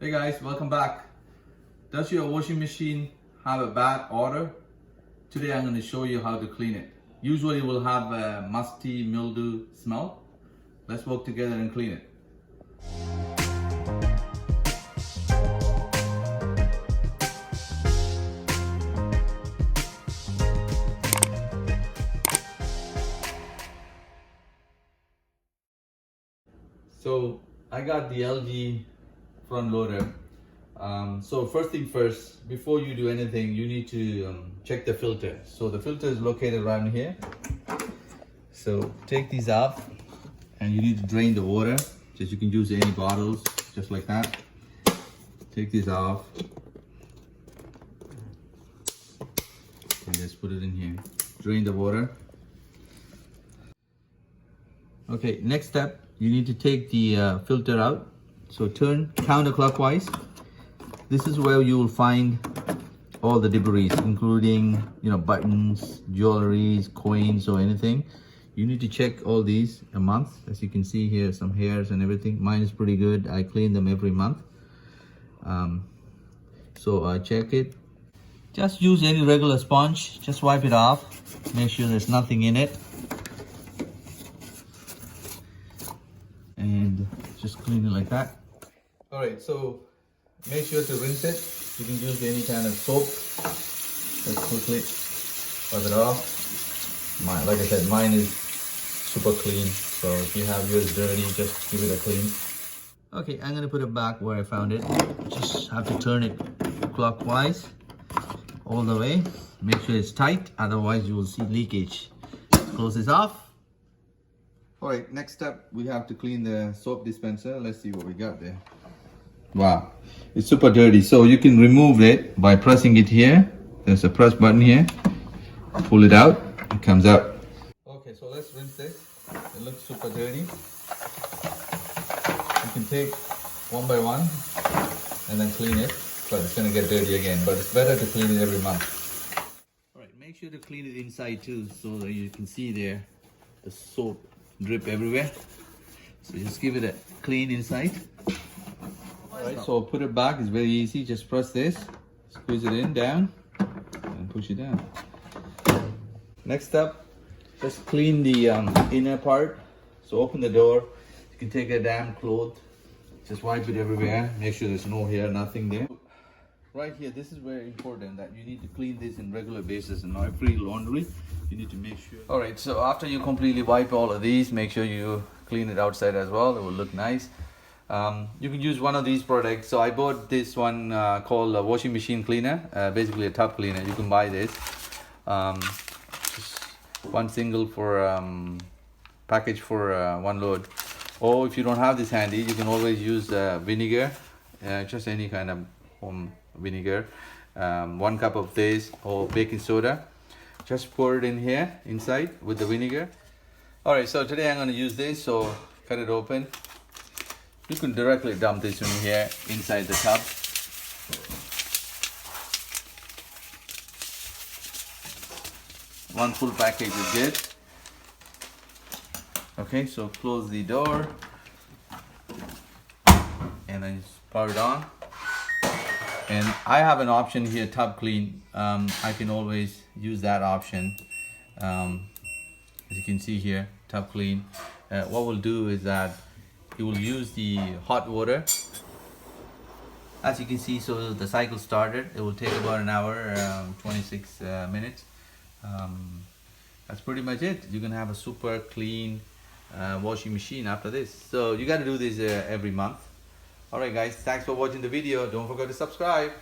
Hey guys, welcome back. Does your washing machine have a bad odor? Today I'm going to show you how to clean it. Usually it will have a musty mildew smell. Let's work together and clean it. So I got the LG front loader. So first thing first, before you do anything, you need to check the filter. So the filter is located around here. So take these off and you need to drain the water. Just you can use any bottles, just like that. Take these off and just put it in here. Drain the water. Okay, next step, you need to take the filter out. So turn counterclockwise. This is where you will find all the debris, including buttons, jewelries, coins, or anything. You need to check all these a month. As you can see here, some hairs and everything. Mine is pretty good. I clean them every month. So I check it. Just use any regular sponge. Just wipe it off. Make sure there's nothing in it. And just clean it like that. All right, so make sure to rinse it. You can use any kind of soap. Just quickly wipe it off. Like I said, mine is super clean. So if you have yours dirty, just give it a clean. Okay, I'm gonna put it back where I found it. Just have to turn it clockwise all the way. Make sure it's tight, otherwise you will see leakage. Close this off. All right, next step, we have to clean the soap dispenser. Let's see what we got there. Wow, it's super dirty. So you can remove it by pressing it here. There's a press button here. Pull it out, it comes out. Okay, so let's rinse this. It looks super dirty. You can take one by one and then clean it, but it's gonna get dirty again. But it's better to clean it every month. All right, make sure to clean it inside too, so that you can see there the soap drip everywhere. So just give it a clean inside. Alright, so put it back. It's very easy. Just press this, squeeze it in, down, and push it down. Next up, just clean the inner part. So open the door. You can take a damp cloth, just wipe it everywhere. Make sure there's no hair, nothing there. Right here, this is very important that you need to clean this in regular basis and not every laundry. You need to make sure. All right, so after you completely wipe all of these, make sure you clean it outside as well. It will look nice. You can use one of these products. So I bought this one called a washing machine cleaner, basically a tub cleaner. You can buy this. Just one single for package for one load. Or if you don't have this handy, you can always use vinegar, just any kind of home vinegar. 1 cup of this, or baking soda. Just pour it in here inside with the vinegar. All right, so today I'm going to use this. So cut it open. You can directly dump this in here inside the tub. One full package is good. Okay, so close the door and then just power it on. And I have an option here, tub clean. I can always use that option. As you can see here, tub clean. What we'll do is that it will use the hot water. As you can see, so the cycle started. It will take about an hour, 26 minutes. That's pretty much it. You can have a super clean washing machine after this. So you got to do this every month. Alright guys, thanks for watching the video. Don't forget to subscribe.